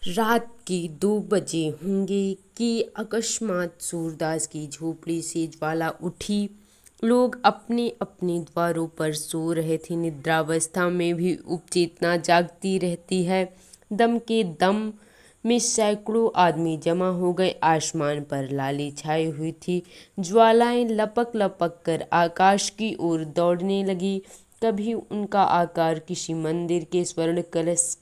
रात के 2 बजे होंगे कि अकस्मात सूरदास की झोपड़ी से ज्वाला उठी। लोग अपने अपने द्वारों पर सो रहे थे। निद्रावस्था में भी उपचेतना जागती रहती है। दम के दम में सैकड़ों आदमी जमा हो गए। आसमान पर लाली छाई हुई थी। ज्वालाएं लपक लपक कर आकाश की ओर दौड़ने लगी। कभी उनका आकार किसी मंदिर के स्वर्ण कलश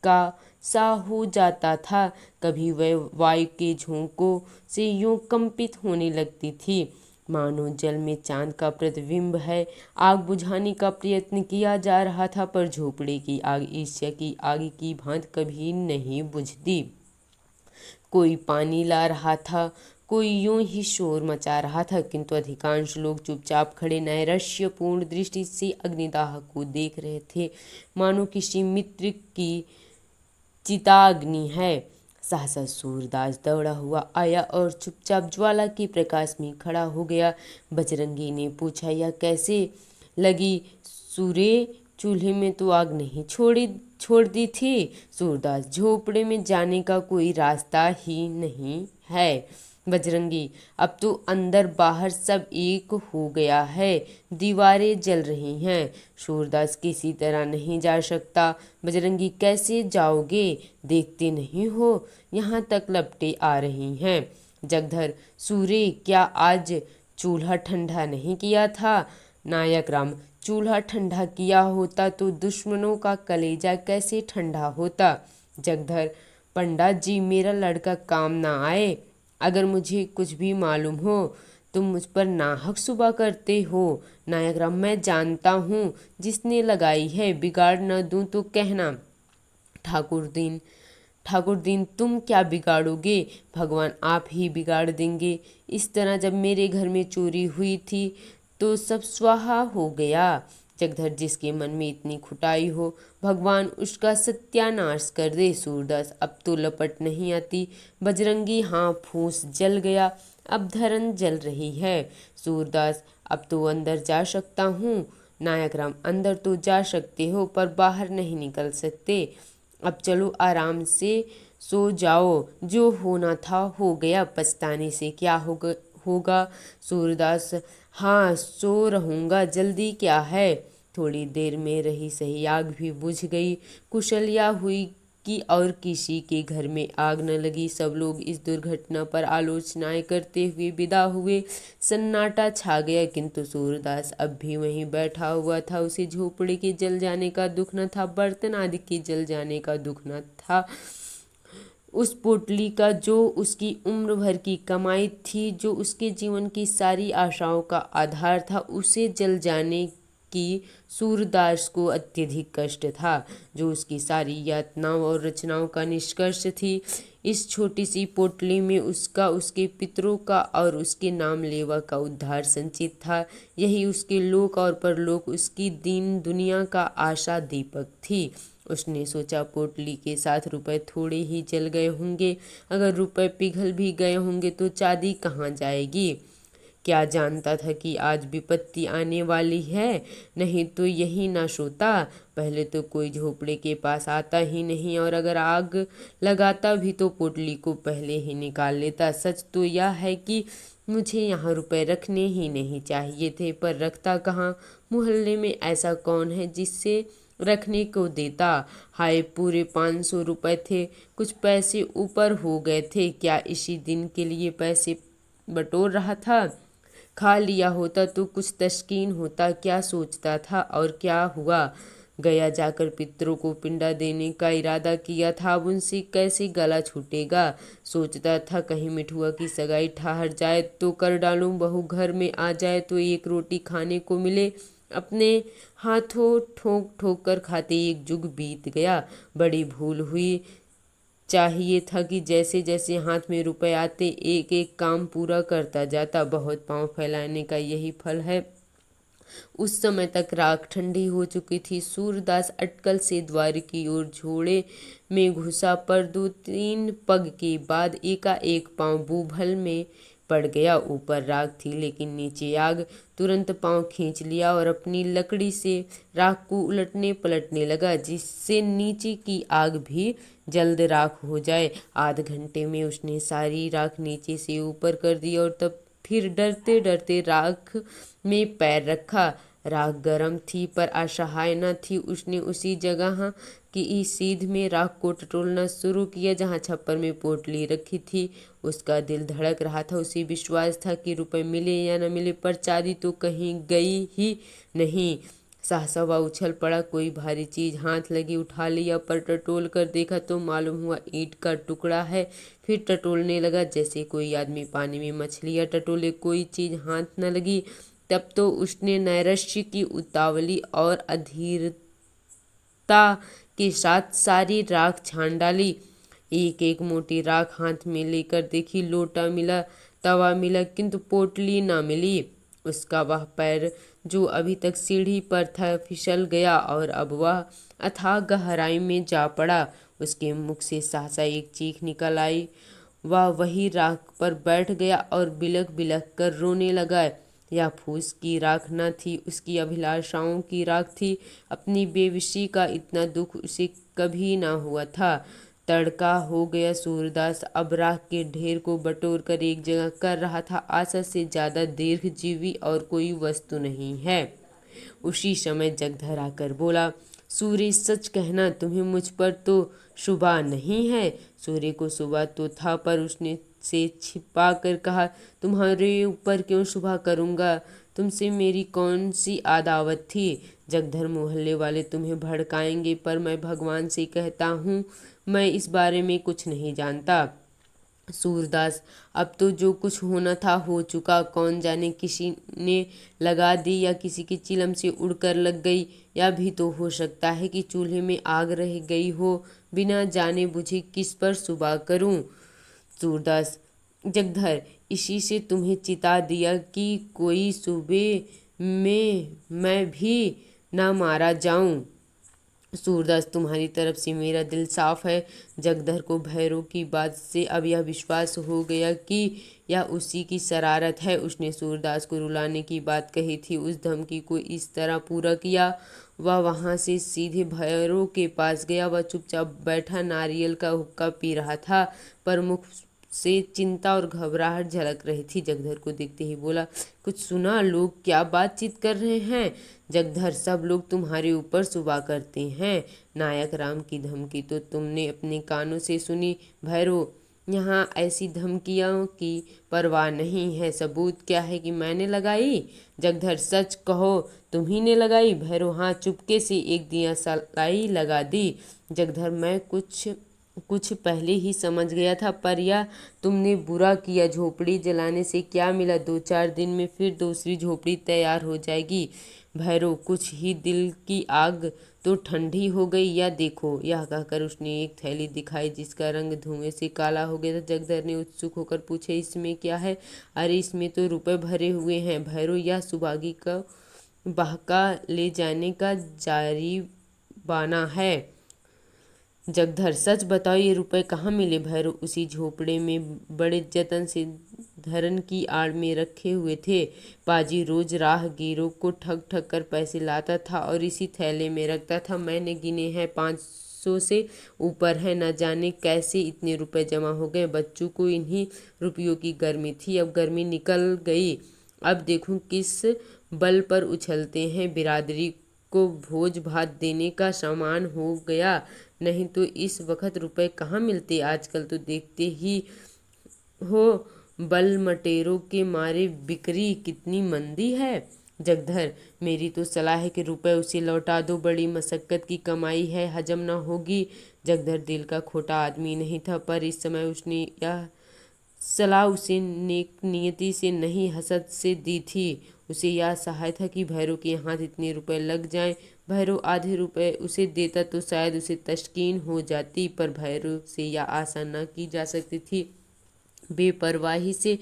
का सा हो जाता था, कभी वह वायु के झोंकों से यूं कंपित होने लगती थी मानो जल में चांद का प्रतिबिंब है। आग बुझाने का प्रयत्न किया जा रहा था, पर झोपड़ी की आग ईर्ष्या की आग की भांति कभी नहीं बुझती। कोई पानी ला रहा था, कोई यूं ही शोर मचा रहा था, किंतु अधिकांश लोग चुपचाप खड़े नैराश्यपूर्ण दृष्टि से अग्निदाह को देख रहे थे, मानो किसी मित्र की चिताग्नि है। सहसा सूरदास दौड़ा हुआ आया और चुपचाप ज्वाला के प्रकाश में खड़ा हो गया। बजरंगी ने पूछा, यह कैसे लगी सूरे? चूल्हे में तो आग नहीं छोड़ दी थी। सूरदास, झोपड़े में जाने का कोई रास्ता ही नहीं है बजरंगी। अब तो अंदर बाहर सब एक हो गया है, दीवारें जल रही हैं। सूरदास, किसी तरह नहीं जा सकता। बजरंगी, कैसे जाओगे? देखते नहीं हो यहाँ तक लपटें आ रही हैं। जगधर, सूरे, क्या आज चूल्हा ठंडा नहीं किया था? नायक राम, चूल्हा ठंडा किया होता तो दुश्मनों का कलेजा कैसे ठंडा होता? जगधर, पंडा जी, मेरा लड़का काम ना आए। अगर मुझे कुछ भी मालूम हो तुम मुझ पर नाहक सुबह करते हो। नायक राम, मैं जानता हूँ जिसने लगाई है, बिगाड़ न दूं तो कहना। ठाकुर दीन, तुम क्या बिगाड़ोगे? भगवान आप ही बिगाड़ देंगे। इस तरह जब मेरे घर में चोरी हुई थी तो सब स्वाहा हो गया। जगधर, जिसके मन में इतनी खुटाई हो, भगवान उसका सत्यानाश कर दे। सूरदास, अब तो लपट नहीं आती। बजरंगी, हाँ, फूस जल गया, अब धरन जल रही है। सूरदास, अब तो अंदर जा सकता हूँ। नायक राम, अंदर तो जा सकते हो, पर बाहर नहीं निकल सकते। अब चलो, आराम से सो जाओ। जो होना था हो गया, पछताने से क्या होगा। सूरदास, हाँ, सो रहूँगा, जल्दी क्या है। थोड़ी देर में रही सही आग भी बुझ गई। कुशलिया हुई कि और किसी के घर में आग न लगी। सब लोग इस दुर्घटना पर आलोचनाएं करते हुए विदा हुए। सन्नाटा छा गया, किंतु सूरदास अब भी वहीं बैठा हुआ था। उसे झोपड़ी के जल जाने का दुख न था, बर्तन आदि के जल जाने का दुख न था। उस पोटली का, जो उसकी उम्र भर की कमाई थी, जो उसके जीवन की सारी आशाओं का आधार था, उसे जल जाने की सूरदास को अत्यधिक कष्ट था, जो उसकी सारी यातनाओं और रचनाओं का निष्कर्ष थी। इस छोटी सी पोटली में उसका, उसके पितरों का और उसके नाम लेवा का उद्धार संचित था। यही उसके लोक और परलोक, उसकी दीन दुनिया का आशा दीपक थी। उसने सोचा, पोटली के साथ रुपए थोड़े ही जल गए होंगे, अगर रुपए पिघल भी गए होंगे तो चांदी कहाँ जाएगी। क्या जानता था कि आज विपत्ति आने वाली है, नहीं तो यही ना सोता। पहले तो कोई झोपड़े के पास आता ही नहीं, और अगर आग लगाता भी तो पोटली को पहले ही निकाल लेता। सच तो यह है कि मुझे यहाँ रुपए रखने ही नहीं चाहिए थे, पर रखता कहाँ। मोहल्ले में ऐसा कौन है जिससे रखने को देता। हाय, पूरे 500 रुपये थे, कुछ पैसे ऊपर हो गए थे। क्या इसी दिन के लिए पैसे बटोर रहा था? खा लिया होता तो कुछ तस्कीन होता। क्या सोचता था और क्या हुआ? गया जाकर पितरों को पिंडा देने का इरादा किया था, अब उनसे कैसे गला छूटेगा। सोचता था, कहीं मिठुआ की सगाई ठहर जाए तो कर डालूं, बहू घर में आ जाए तो एक रोटी खाने को मिले। अपने हाथों ठोक ठोक कर खाते एक जुग बीत गया। बड़ी भूल हुई। चाहिए था कि जैसे जैसे हाथ में रुपए आते एक एक काम पूरा करता जाता। बहुत पांव फैलाने का यही फल है। उस समय तक राख ठंडी हो चुकी थी। सूरदास अटकल से द्वार की ओर झोड़े में घुसा, पर 2-3 पग के बाद एकाएक पांव बूभल में पड़ गया। ऊपर राख थी लेकिन नीचे आग। तुरंत पांव खींच लिया और अपनी लकड़ी से राख को उलटने पलटने लगा, जिससे नीचे की आग भी जल्द राख हो जाए। आध घंटे में उसने सारी राख नीचे से ऊपर कर दी और तब फिर डरते डरते राख में पैर रखा। राख गर्म थी पर असहाय न थी। उसने उसी जगह की सीध में राख को टटोलना शुरू किया जहाँ छप्पर में पोटली रखी थी। उसका दिल धड़क रहा था। उसे विश्वास था कि रुपए मिले या न मिले, पर चांदी तो कहीं गई ही नहीं। सहसा वह उछल पड़ा। कोई भारी चीज हाथ लगी, उठा लिया, पर टटोल कर देखा तो मालूम हुआ ईंट का टुकड़ा है। फिर टटोलने लगा जैसे कोई आदमी पानी में मछलियाँ टटोले। कोई चीज हाथ न लगी। तब तो उसने नैराश्य की उतावली और अधीरता के साथ सारी राख छान डाली। एक एक मोटी राख हाथ में लेकर देखी। लोटा मिला, तवा मिला, किंतु पोटली ना मिली। उसका वह पैर जो अभी तक सीढ़ी पर था फिसल गया और अब वह अथाह गहराई में जा पड़ा। उसके मुख से सहसा एक चीख निकल आई। वह वही राख पर बैठ गया और बिलख बिलख कर रोने लगा। यह फूस की राख न थी, उसकी अभिलाषाओं की राख थी। अपनी बेबसी का इतना दुख उसे कभी ना हुआ था। तड़का हो गया। सूरदास अब राख के ढेर को बटोर कर एक जगह कर रहा था। आशा से ज्यादा दीर्घजीवी और कोई वस्तु नहीं है। उसी समय जगधर आकर बोला, सूर्य सच कहना, तुम्हें मुझ पर तो शुबा नहीं है। सूर्य को शुबा तो था, पर उसने से छिपा कर कहा, तुम्हारे ऊपर क्यों शुबा करूंगा? तुमसे मेरी कौन सी आदावत थी? जगधर मोहल्ले वाले तुम्हें भड़काएंगे, पर मैं भगवान से कहता हूँ मैं इस बारे में कुछ नहीं जानता। सूरदास, अब तो जो कुछ होना था हो चुका। कौन जाने किसी ने लगा दी या किसी की चिलम से उड़कर लग गई, या भी तो हो सकता है कि चूल्हे में आग रह गई हो। बिना जाने बुझे किस पर सुबह करूं? सूरदास, जगधर, इसी से तुम्हें चिता दिया कि कोई सुबह में मैं भी ना मारा जाऊं। सूरदास, तुम्हारी तरफ से मेरा दिल साफ है। जगधर को भैरव की बात से अब यह विश्वास हो गया कि यह उसी की शरारत है। उसने सूरदास को रुलाने की बात कही थी, उस धमकी को इस तरह पूरा किया। वह वहां से सीधे भैरव के पास गया। वह चुपचाप बैठा नारियल का हुक्का पी रहा था, पर मुख से चिंता और घबराहट झलक रही थी। जगधर को देखते ही बोला, कुछ सुना? लोग क्या बातचीत कर रहे हैं? जगधर, सब लोग तुम्हारे ऊपर सुबह करते हैं। नायक राम की धमकी तो तुमने अपने कानों से सुनी। भैरव, यहाँ ऐसी धमकियों की परवाह नहीं है। सबूत क्या है कि मैंने लगाई? जगधर, सच कहो, तुम्ही ने लगाई? भैरव, हाँ, चुपके से एक दिया सलाई लगा दी। जगधर, मैं कुछ पहले ही समझ गया था, पर यह तुमने बुरा किया। झोपड़ी जलाने से क्या मिला? 2-4 दिन में फिर दूसरी झोपड़ी तैयार हो जाएगी। भैरव, कुछ ही दिल की आग तो ठंडी हो गई। या देखो। यह कहकर उसने एक थैली दिखाई जिसका रंग धुएं से काला हो गया था। जगधर ने उत्सुक होकर पूछा, इसमें क्या है? अरे, इसमें तो रुपए भरे हुए हैं। भैरव, यह सुभागी का बहका ले जाने का जारीबाना है। जगधर, सच बताओ, ये रुपए कहाँ मिले? भैरव, उसी झोपड़े में बड़े जतन से धरन की आड़ में रखे हुए थे। पाजी रोज राहगीरों को ठग ठग कर पैसे लाता था और इसी थैले में रखता था। मैंने गिने हैं, 500 से ऊपर है। न जाने कैसे इतने रुपए जमा हो गए। बच्चों को इन्हीं रुपयों की गर्मी थी, अब गर्मी निकल गई। अब देखूं किस बल पर उछलते हैं। बिरादरी को भोज भात देने का सामान हो गया, नहीं तो इस वक्त रुपए कहाँ मिलते? आजकल तो देखते ही हो, बल मटेरों के मारे बिक्री कितनी मंदी है। जगधर, मेरी तो सलाह है कि रुपए उसे लौटा दो। बड़ी मशक्कत की कमाई है, हजम न होगी। जगधर दिल का खोटा आदमी नहीं था, पर इस समय उसने यह सलाह उसे नेक नियति से नहीं, हसद से दी थी। उसे यह सहाय था कि भैरव के हाथ इतने रुपए लग जाएं। भैरव आधे रुपए उसे देता तो शायद उसे तस्कीन हो जाती, पर भैरव से यह आशा न की जा सकती थी। बेपरवाही से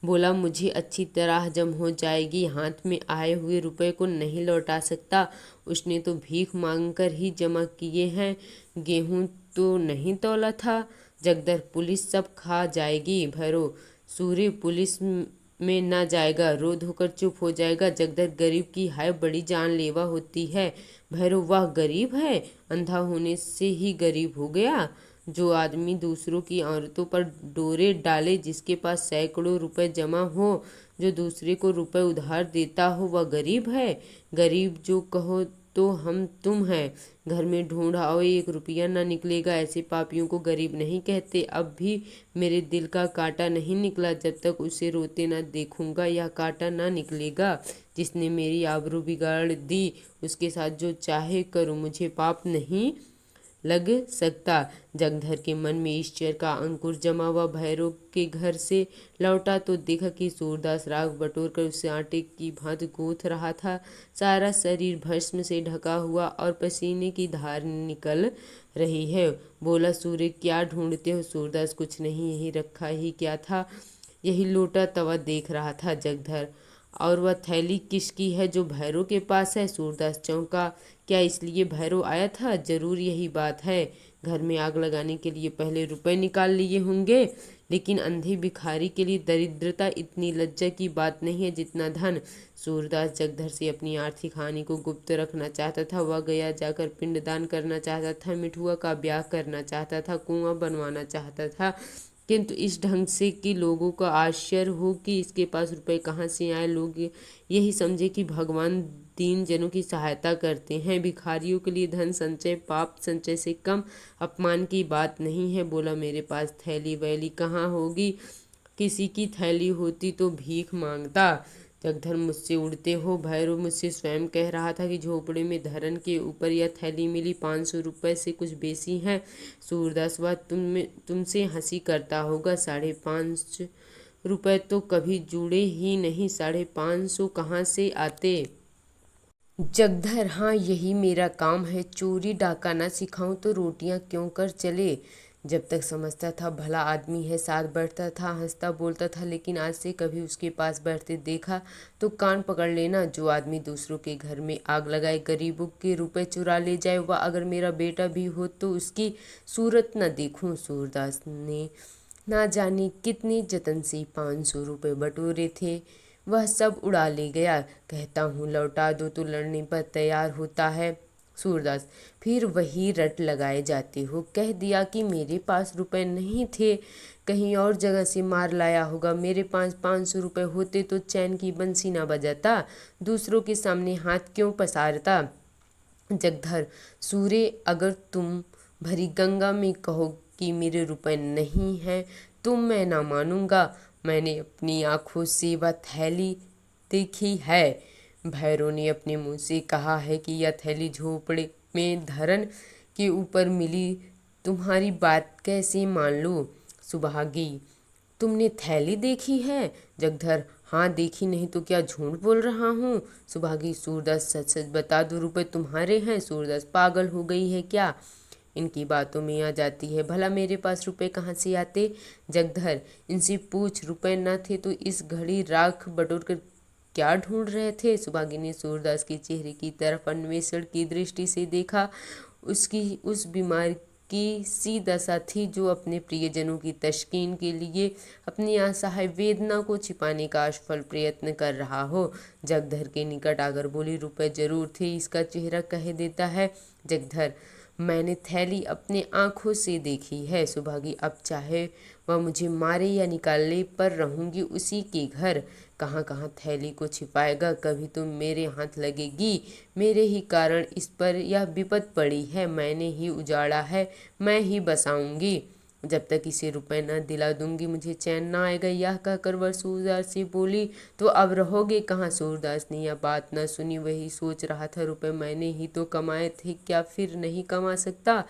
बोला, मुझे अच्छी तरह हजम हो जाएगी। हाथ में आए हुए रुपए को नहीं लौटा सकता। उसने तो भीख मांगकर ही जमा किए हैं। गेहूं तो नहीं तौला था। जगधर, पुलिस सब खा जाएगी। भैरव, सूर्य पुलिस में ना जाएगा, रो धोकर चुप हो जाएगा। जगधर गरीब की हाय बड़ी जानलेवा होती है। भैरव वाह गरीब है, अंधा होने से ही गरीब हो गया। जो आदमी दूसरों की औरतों पर डोरे डाले, जिसके पास सैकड़ों रुपए जमा हो, जो दूसरे को रुपए उधार देता हो, वह गरीब है। गरीब जो कहो तो हम तुम हैं। घर में ढूंढ आओ, 1 रुपया ना निकलेगा। ऐसे पापियों को गरीब नहीं कहते। अब भी मेरे दिल का कांटा नहीं निकला। जब तक उसे रोते ना देखूंगा यह कांटा ना निकलेगा। जिसने मेरी आबरू बिगाड़ दी, उसके साथ जो चाहे करूं, मुझे पाप नहीं लग सकता। जगधर के मन में ईश्वर का अंकुर जमा हुआ। भैरव के घर से लौटा तो देखा कि सूरदास राख बटोर कर उसे आटे की भांति गूंथ रहा था। सारा शरीर भस्म से ढका हुआ और पसीने की धार निकल रही है। बोला, सूर्य क्या ढूंढते हो? सूरदास, कुछ नहीं, यही रखा ही क्या था, यही लोटा तवा देख रहा था। जगधर, और वह थैली किसकी है जो भैरव के पास है? सूरदास चौंका। क्या इसलिए भैरव आया था? जरूर यही बात है। घर में आग लगाने के लिए पहले रुपए निकाल लिए होंगे। लेकिन अंधे भिखारी के लिए दरिद्रता इतनी लज्जा की बात नहीं है जितना धन। सूरदास जगधर से अपनी आर्थिक हानि को गुप्त रखना चाहता था। वह गया जाकर पिंडदान करना चाहता था, मिठुआ का ब्याह करना चाहता था, कुआं बनवाना चाहता था, किंतु इस ढंग से कि लोगों का आश्चर्य हो कि इसके पास रुपए कहाँ से आए। लोग यही समझे कि भगवान दीन जनों की सहायता करते हैं। भिखारियों के लिए धन संचय पाप संचय से कम अपमान की बात नहीं है। बोला, मेरे पास थैली वैली कहाँ होगी? किसी की थैली होती तो भीख मांगता। जगधर, मुझसे उड़ते हो। भैरव मुझसे स्वयं कह रहा था कि झोपड़े में धरन के ऊपर यह थैली मिली, 500 रुपये से कुछ बेसी है। सूरदास, वह तुमसे हंसी करता होगा। 550 रुपये तो कभी जुड़े ही नहीं, 550 कहाँ से आते? जगधर, हाँ यही मेरा काम है। चोरी डाका ना सिखाऊं तो रोटियां क्यों कर चले। जब तक समझता था भला आदमी है, साथ बैठता था, हंसता बोलता था, लेकिन आज से कभी उसके पास बैठते देखा तो कान पकड़ लेना। जो आदमी दूसरों के घर में आग लगाए, गरीबों के रुपए चुरा ले जाए, वह अगर मेरा बेटा भी हो तो उसकी सूरत न देखूं। सूरदास ने ना जाने कितने जतन से 500 रुपये बटोरे थे, वह सब उड़ा ले गया। कहता हूँ लौटा दो तो लड़ने पर तैयार होता है। सूरदास, फिर वही रट लगाए जाते हो। कह दिया कि मेरे पास रुपए नहीं थे, कहीं और जगह से मार लाया होगा। मेरे पास 500 रुपये होते तो चैन की बंसी ना बजाता, दूसरों के सामने हाथ क्यों पसारता। जगधर, सूर्य, अगर तुम भरी गंगा में कहो कि मेरे रुपए नहीं हैं तो मैं ना मानूंगा। मैंने अपनी आंखों से वह थैली देखी है। भैरव ने अपने मुंह से कहा है कि यह थैली झोपड़े में धरन के ऊपर मिली। तुम्हारी बात कैसे मान लो? सुभागी, तुमने थैली देखी है? जगधर, हाँ देखी नहीं तो क्या झूठ बोल रहा हूँ? सुभागी, सूरदास सच सच बता दो, रुपए तुम्हारे हैं? सूरदास, पागल हो गई है क्या, इनकी बातों में आ जाती है। भला मेरे पास रुपए कहाँ से आते? जगधर, इनसे पूछ, रुपए न थे तो इस घड़ी राख बटोर कर क्या ढूंढ रहे थे? सुभागी ने सूरदास के चेहरे की तरफ अन्वेषण की दृष्टि से देखा। उसकी उस बीमार की सी दशा थी जो अपने प्रियजनों की तस्कीन के लिए अपनी असहाय वेदना को छिपाने का असफल प्रयत्न कर रहा हो। जगधर के निकट आकर बोली, रुपए जरूर थे, इसका चेहरा कह देता है। जगधर, मैंने थैली अपने आंखों से देखी है। सुभागी, अब चाहे वह मुझे मारे या निकाले पर रहूंगी उसी के घर। कहाँ कहाँ थैली को छिपाएगा, कभी तो मेरे हाथ लगेगी। मेरे ही कारण इस पर यह विपद पड़ी है, मैंने ही उजाड़ा है, मैं ही बसाऊंगी। जब तक इसे रुपए न दिला दूंगी मुझे चैन न आएगा। यह कहकर वह सूरदास से बोली, तो अब रहोगे कहाँ? सूरदास ने यह बात न सुनी, वही सोच रहा था, रुपए मैंने ही तो कमाए थे, क्या फिर नहीं कमा सकता?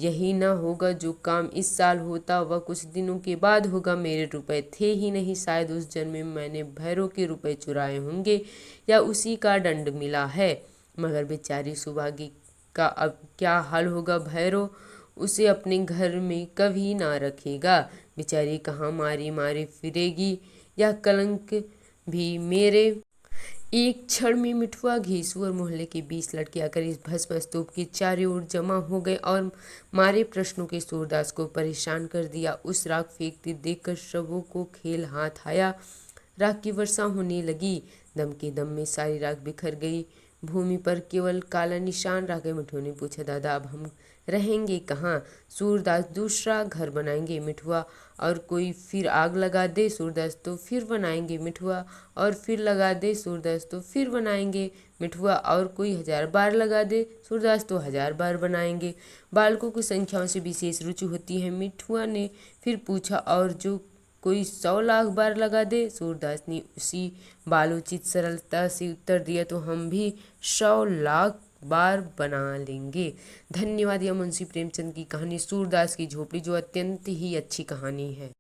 यही न होगा जो काम इस साल होता वह कुछ दिनों के बाद होगा। मेरे रुपए थे ही नहीं, शायद उस जन्म में मैंने भैरव के रुपए चुराए होंगे या उसी का दंड मिला है। मगर बेचारी सुभागी का अब क्या हाल होगा? भैरव उसे अपने घर में कभी ना रखेगा। बेचारी कहाँ मारी मारी फिरेगी। यह कलंक भी मेरे एक क्षण में मिठुआ, घीसू और मोहल्ले के 20 लड़के आकर इस भस्म स्तूप के चारों ओर जमा हो गए और मारे प्रश्नों के सूरदास को परेशान कर दिया। उस राख फेंकते देखकर शवों को खेल हाथ आया। राख की वर्षा होने लगी। दम के दम में सारी राख बिखर गई। भूमि पर केवल काला निशान रह गए। मिठुआ ने पूछा, दादा अब हम रहेंगे कहाँ? सूरदास, दूसरा घर बनाएंगे। मिठुआ, और कोई फिर आग लगा दे? सूरदास, तो फिर बनाएंगे। मिठुआ, और फिर लगा दे? सूरदास, तो फिर बनाएंगे। मिठुआ, और कोई 1000 बार लगा दे? सूरदास, तो 1000 बार बनाएंगे। बालकों को संख्याओं से विशेष रुचि होती है। मिठुआ ने फिर पूछा, और जो कोई 100 लाख बार लगा दे? सूरदास ने उसी बालोचित सरलता से उत्तर दिया, तो हम भी 100 लाख बार बना लेंगे। धन्यवाद। यह मुंशी प्रेमचंद की कहानी सूरदास की झोपड़ी, जो अत्यंत ही अच्छी कहानी है।